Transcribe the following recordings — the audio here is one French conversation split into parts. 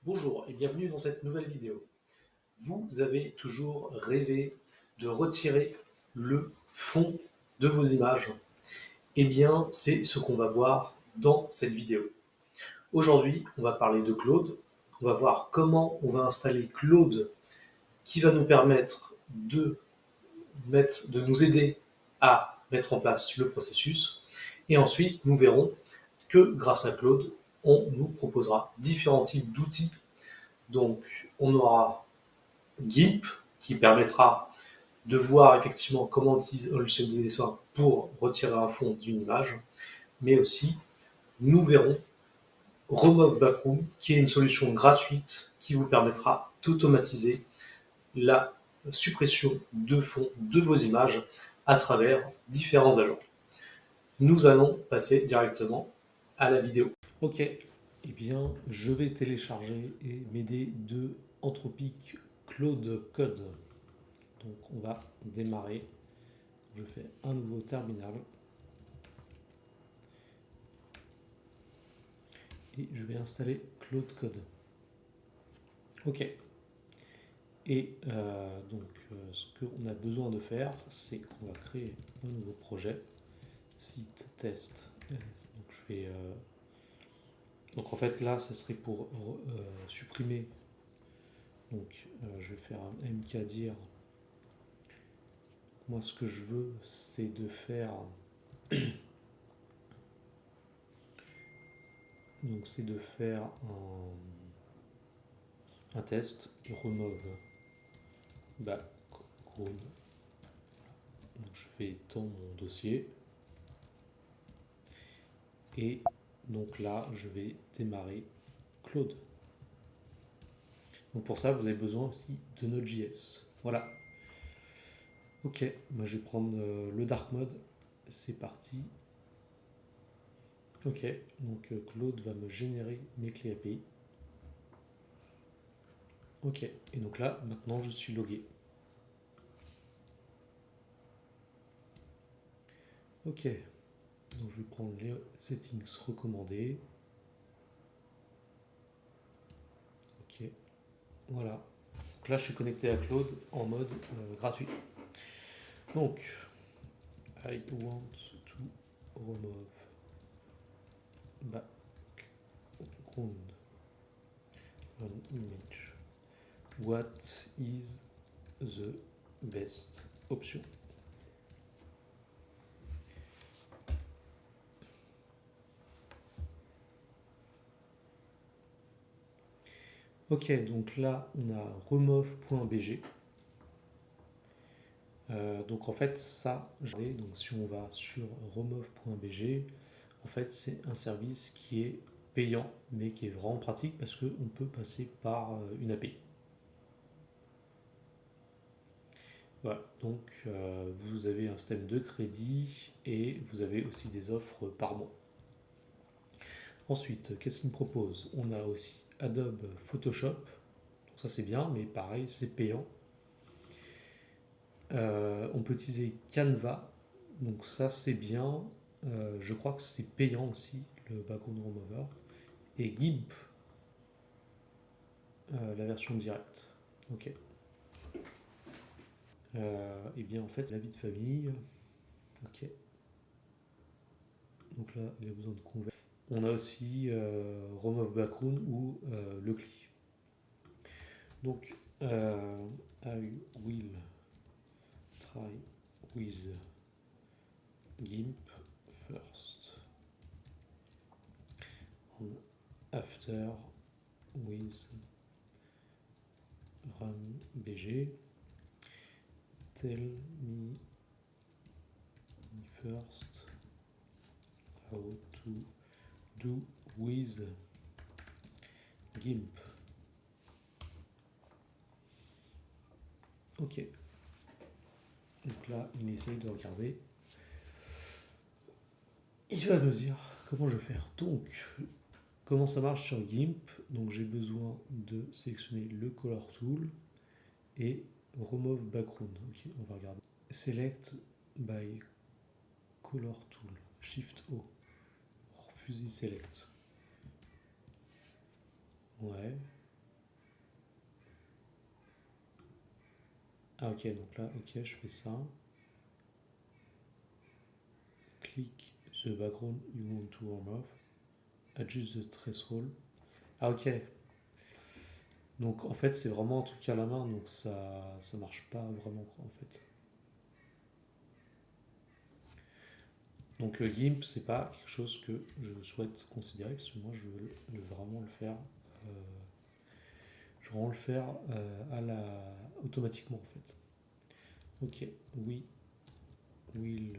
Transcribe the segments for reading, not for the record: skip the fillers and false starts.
Bonjour et bienvenue dans cette nouvelle vidéo. Vous avez toujours rêvé de retirer le fond de vos images? Eh bien, c'est ce qu'on va voir dans cette vidéo. Aujourd'hui, on va parler de Claude. On va voir comment on va installer Claude qui va nous permettre de nous aider à mettre en place le processus. Et ensuite, nous verrons que grâce à Claude, on nous proposera différents types d'outils. Donc, on aura GIMP qui permettra de voir effectivement comment utiliser le logiciel de dessin pour retirer un fond d'une image, mais aussi nous verrons Remove Background qui est une solution gratuite qui vous permettra d'automatiser la suppression de fond de vos images à travers différents agents. Nous allons passer directement à la vidéo. Ok, eh bien je vais télécharger et m'aider de Anthropic Claude Code. Donc on va démarrer. Je fais un nouveau terminal. Et je vais installer Claude Code. Ok. Et ce qu'on a besoin de faire, c'est qu'on va créer un nouveau projet. Site test. Donc en fait là, ce serait pour supprimer. Donc je vais faire un mkdir. Moi, ce que je veux, c'est de faire. Donc c'est de faire un test remove background. Donc je vais dans mon dossier et donc là je vais démarrer Claude. Donc pour ça vous avez besoin aussi de Node.js. Voilà. Ok, moi je vais prendre le dark mode. C'est parti. Ok, donc Claude va me générer mes clés API. Ok, et donc là maintenant je suis logué. Ok, donc je vais prendre les settings recommandés. Ok, voilà. Donc là je suis connecté à Claude en mode gratuit. Donc, I want to remove background an image. What is the best option? Ok, donc là on a remove.bg. Donc en fait ça, donc si on va sur remove.bg, en fait c'est un service qui est payant mais qui est vraiment pratique parce qu'on peut passer par une API. Voilà, donc vous avez un système de crédit et vous avez aussi des offres par mois. Ensuite, qu'est-ce qu'il me propose? On a aussi Adobe Photoshop, donc ça c'est bien, mais pareil, c'est payant. On peut utiliser Canva, donc ça c'est bien. Je crois que c'est payant aussi, le background remover. Et GIMP, la version directe. Ok. Et bien en fait, la vie de famille. Ok. Donc là, il a besoin de convertir. On a aussi Remove Background ou le CLI. Donc, I will try with GIMP first. And after with run BG. Tell me first how to do with GIMP. Ok. Donc là, il essaye de regarder. Il va me dire comment je vais faire. Donc, comment ça marche sur GIMP? Donc, j'ai besoin de sélectionner le Color Tool et Remove Background. Ok, on va regarder. Select by Color Tool. Shift O. Refuser Select. Ouais. Ah ok, donc là, ok, je fais ça. Click the background you want to warm off. Adjust the threshold. Ah ok. Donc en fait c'est vraiment un truc à la main, donc ça marche pas vraiment quoi, en fait. Donc le GIMP c'est pas quelque chose que je souhaite considérer parce que moi je veux vraiment le faire. euh, je veux vraiment le faire automatiquement en fait. Ok, oui, will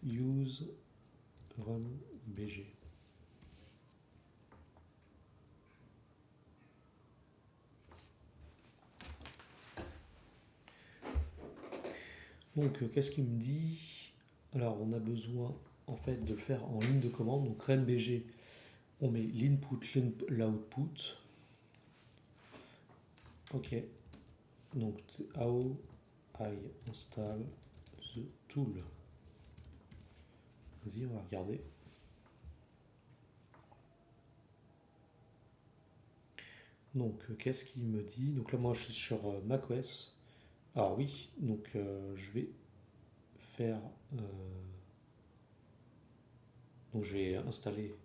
use run bg. Donc qu'est-ce qu'il me dit? Alors on a besoin en fait de le faire en ligne de commande. Donc runbg, on met l'input, l'output. Ok. Donc how I install the tool. Vas-y, on va regarder. Donc qu'est-ce qu'il me dit? Donc là moi je suis sur macOS. Alors oui, donc je vais faire. Donc je vais installer.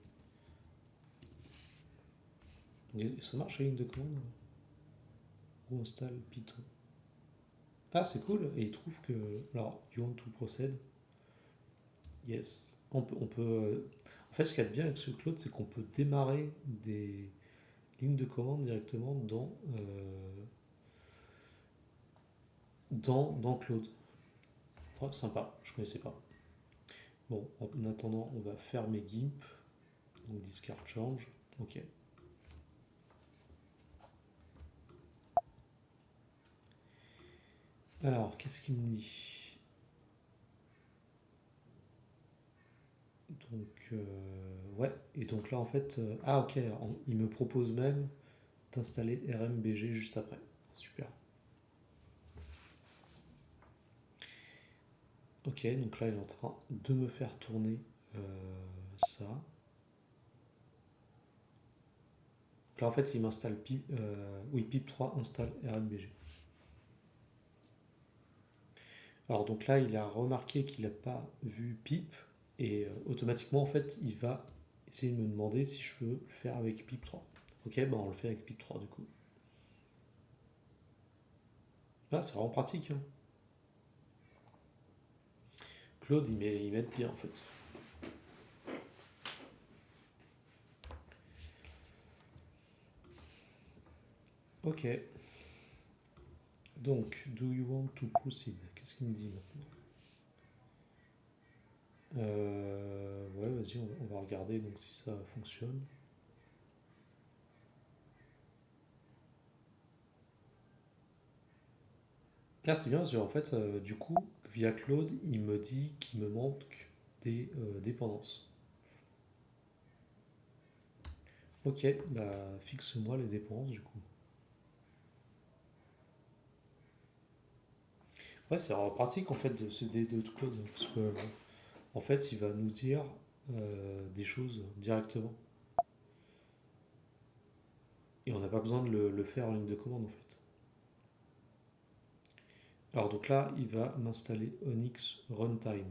Ça marche la ligne de commande? Ou installe Python. Ah c'est cool. Et il trouve que. Alors, you want to proceed? Yes. En fait, ce qu'il y a de bien avec ce Claude, c'est qu'on peut démarrer des lignes de commande directement dans Claude. Oh, sympa, je connaissais pas. Bon, en attendant, on va faire mes GIMP. Donc discard change. Ok. Alors, qu'est-ce qu'il me dit? Donc, ouais. Et donc là, en fait, ah ok, il me propose même d'installer RMBG juste après. Super. Ok, donc là, il est en train de me faire tourner ça. Donc là, en fait, il m'installe oui, pip3 installe RMBG. Alors donc là, il a remarqué qu'il n'a pas vu pip et automatiquement, en fait, il va essayer de me demander si je peux le faire avec pip3. Ok, ben on le fait avec pip3 du coup. Ah, c'est vraiment pratique, hein. Claude, il m'aide bien en fait. Ok. Donc, do you want to proceed? Qu'est-ce qu'il me dit maintenant? Ouais, vas-y, on va regarder donc si ça fonctionne. Ah, c'est bien, parce qu'en fait, du coup, via Claude, il me dit qu'il me manque des dépendances. Ok, bah fixe-moi les dépendances du coup. Ouais, c'est vraiment pratique en fait de s'aider de Claude, parce que en fait, il va nous dire des choses directement. Et on n'a pas besoin de le faire en ligne de commande en fait. Alors donc là, il va m'installer Onyx Runtime.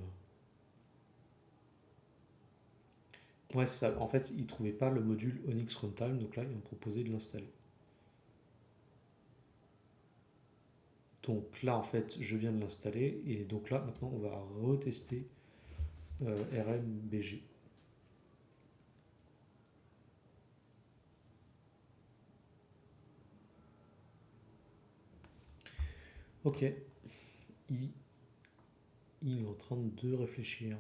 Ouais, c'est ça. En fait, il trouvait pas le module Onyx Runtime, donc là, il m'a proposé de l'installer. Donc là, en fait, je viens de l'installer, et donc là, maintenant, on va retester RMBG. Ok, il, il est en train de réfléchir.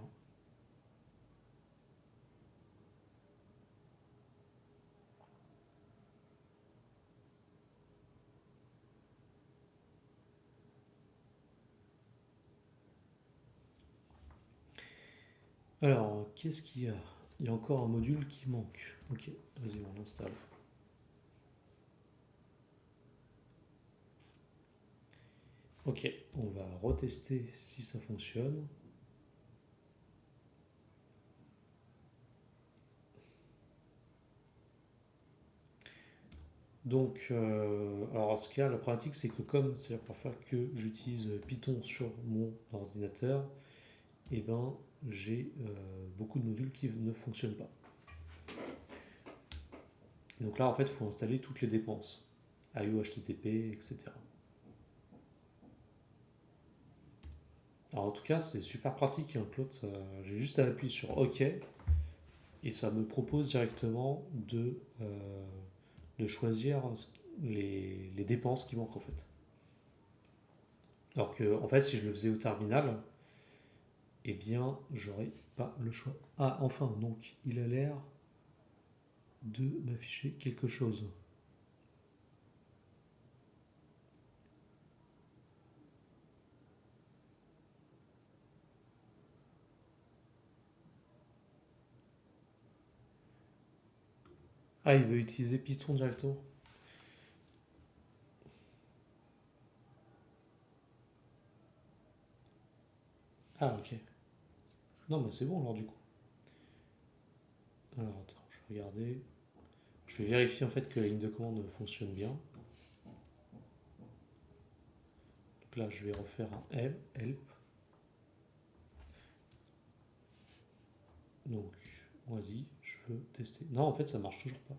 Alors, qu'est-ce qu'il y a? Il y a encore un module qui manque. Ok, vas-y, on l'installe. Ok, on va retester si ça fonctionne. Donc, alors ce qu'il y a, la pratique, c'est que comme c'est la première fois que j'utilise Python sur mon ordinateur, et ben j'ai beaucoup de modules qui ne fonctionnent pas. Donc là, en fait, il faut installer toutes les dépenses, IO, HTTP, etc. Alors en tout cas, c'est super pratique, hein, Claude. J'ai juste à appuyer sur OK et ça me propose directement de choisir les dépenses qui manquent en fait. Alors que, en fait, si je le faisais au terminal, eh bien, j'aurais pas le choix. Ah, enfin, donc, il a l'air de m'afficher quelque chose. Ah, il veut utiliser Python directement. Ah, ok. Non, mais c'est bon alors du coup. Alors, attends, je vais regarder. Je vais vérifier en fait que la ligne de commande fonctionne bien. Donc là, je vais refaire un help. Donc, vas-y, je veux tester. Non, en fait, ça marche toujours pas.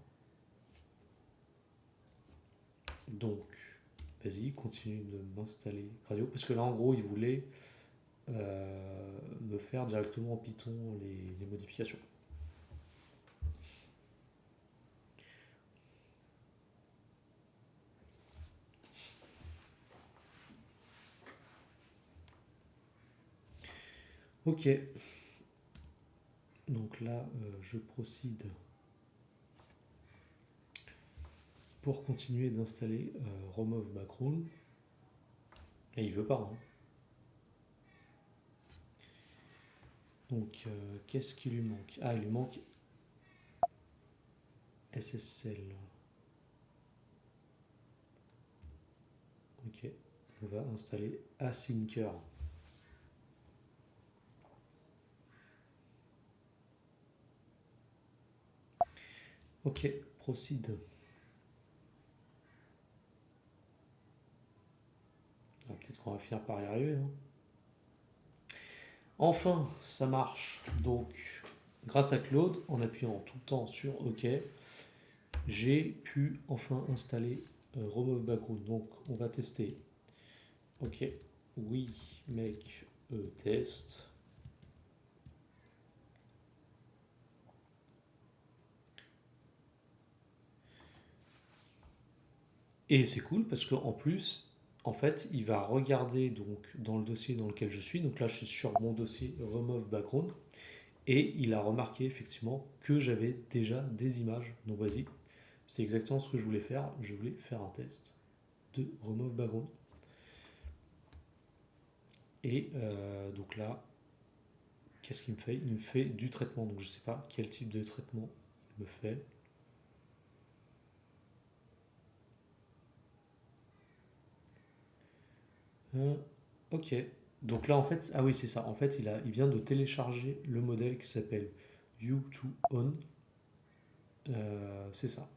Donc, vas-y, continue de m'installer Radio. Parce que là, en gros, il voulait me faire directement en Python les modifications. Ok. Donc là, je procède pour continuer d'installer Remove Background. Et il veut pas. Hein. Donc, qu'est-ce qui lui manque? Ah, il lui manque SSL. Ok. On va installer Asyncer. Ok, proceed. Ah, peut-être qu'on va finir par y arriver. Hein. Enfin, ça marche. Donc, grâce à Claude, en appuyant tout le temps sur OK, j'ai pu enfin installer Remove Background. Donc, on va tester. OK, we make a test. Et c'est cool parce qu'en plus, en fait, il va regarder donc dans le dossier dans lequel je suis. Donc là, je suis sur mon dossier Remove Background. Et il a remarqué effectivement que j'avais déjà des images. Donc vas-y, c'est exactement ce que je voulais faire. Je voulais faire un test de Remove Background. Et donc là, qu'est-ce qu'il me fait? Il me fait du traitement. Donc je ne sais pas quel type de traitement il me fait. Ok. Donc là, en fait, ah oui, c'est ça. En fait, il vient de télécharger le modèle qui s'appelle U2On. C'est ça.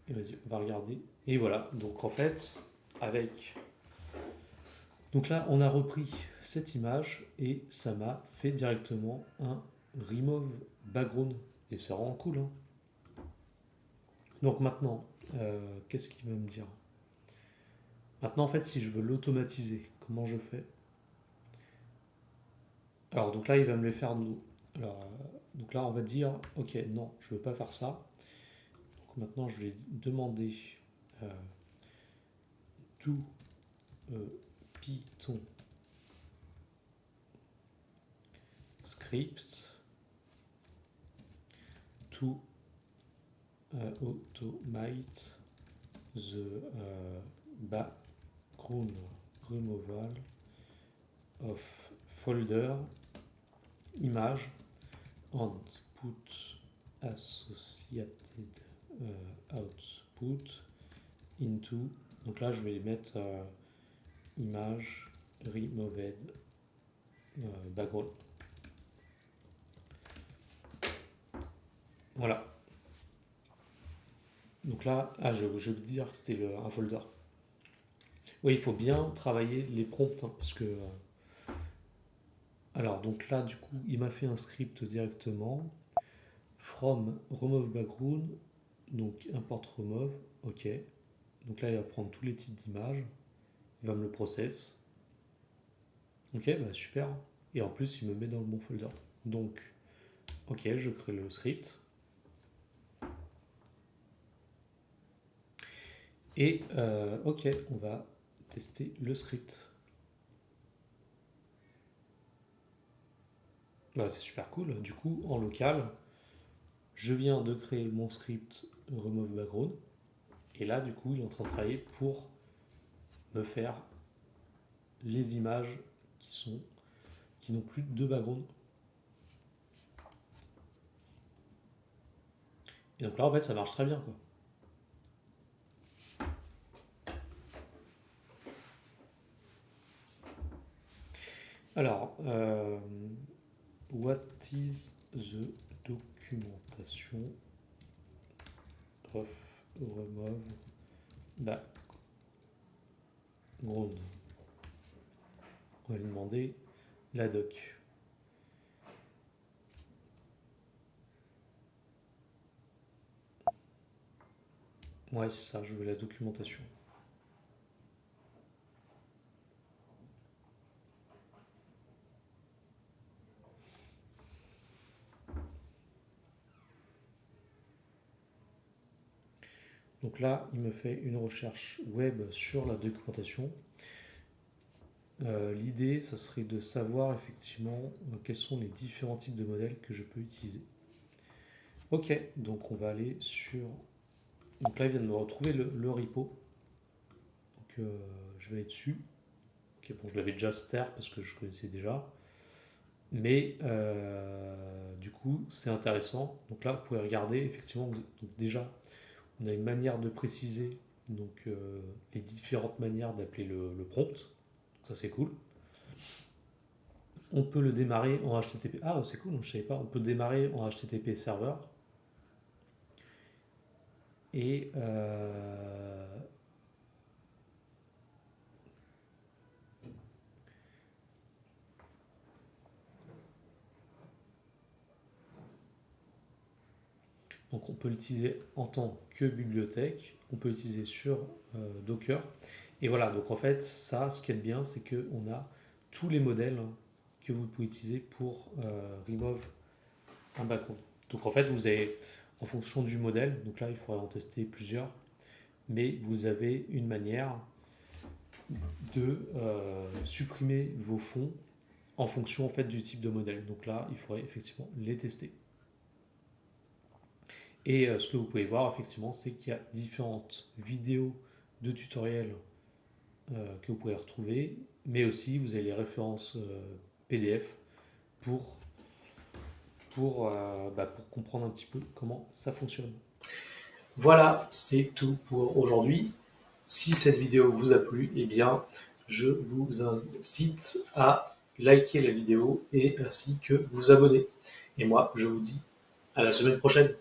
Et vas-y, on va regarder. Et voilà. Donc en fait, avec. Donc là, on a repris cette image et ça m'a fait directement un remove background. Et c'est vraiment cool. Hein. Donc maintenant, qu'est-ce qu'il va me dire? Maintenant, en fait, si je veux l'automatiser, comment je fais? Alors, donc là, il va me les faire nous. Alors, donc là, on va dire, ok, non, je ne veux pas faire ça. Donc maintenant, je vais demander to Python script to automate the background removal of folder image and put associated output into. Donc là, je vais mettre image removed background. Voilà. Donc là, je veux dire que c'était un folder. Oui, il faut bien travailler les prompts, hein, parce que... alors, donc là, du coup, il m'a fait un script directement. From remove background, donc import remove, ok. Donc là, il va prendre tous les types d'images, il va me le process. Ok, bah super. Et en plus, il me met dans le bon folder. Donc, ok, je crée le script. Et ok, on va tester le script. Bah, c'est super cool. Du coup, en local, je viens de créer mon script remove background. Et là, du coup, il est en train de travailler pour me faire les images qui n'ont plus de background. Et donc là, en fait, ça marche très bien, quoi. Alors, what is the documentation of remove background? On va lui demander la doc. Ouais, c'est ça, je veux la documentation. Donc là, il me fait une recherche web sur la documentation. L'idée, ça serait de savoir effectivement quels sont les différents types de modèles que je peux utiliser. Ok, donc on va aller sur... Donc là, il vient de me retrouver le repo. Donc je vais aller dessus. Ok, bon, je l'avais déjà star parce que je connaissais déjà. Mais du coup, c'est intéressant. Donc là, vous pouvez regarder, effectivement, donc déjà, on a une manière de préciser donc, les différentes manières d'appeler le prompt. Donc ça, c'est cool. On peut le démarrer en HTTP. Ah, c'est cool, je ne savais pas. On peut démarrer en HTTP serveur. Et donc on peut l'utiliser en tant que bibliothèque. On peut l'utiliser sur Docker. Et voilà, donc en fait, ça, ce qui est bien, c'est qu'on a tous les modèles que vous pouvez utiliser pour remove un background. Donc en fait, vous avez, en fonction du modèle, donc là, il faudrait en tester plusieurs, mais vous avez une manière de supprimer vos fonds en fonction en fait du type de modèle. Donc là, il faudrait effectivement les tester. Et ce que vous pouvez voir effectivement, c'est qu'il y a différentes vidéos de tutoriels que vous pouvez retrouver, mais aussi vous avez les références PDF pour, pour comprendre un petit peu comment ça fonctionne. Voilà, c'est tout pour aujourd'hui. Si cette vidéo vous a plu, eh bien, je vous incite à liker la vidéo et ainsi que vous abonner. Et moi, je vous dis à la semaine prochaine.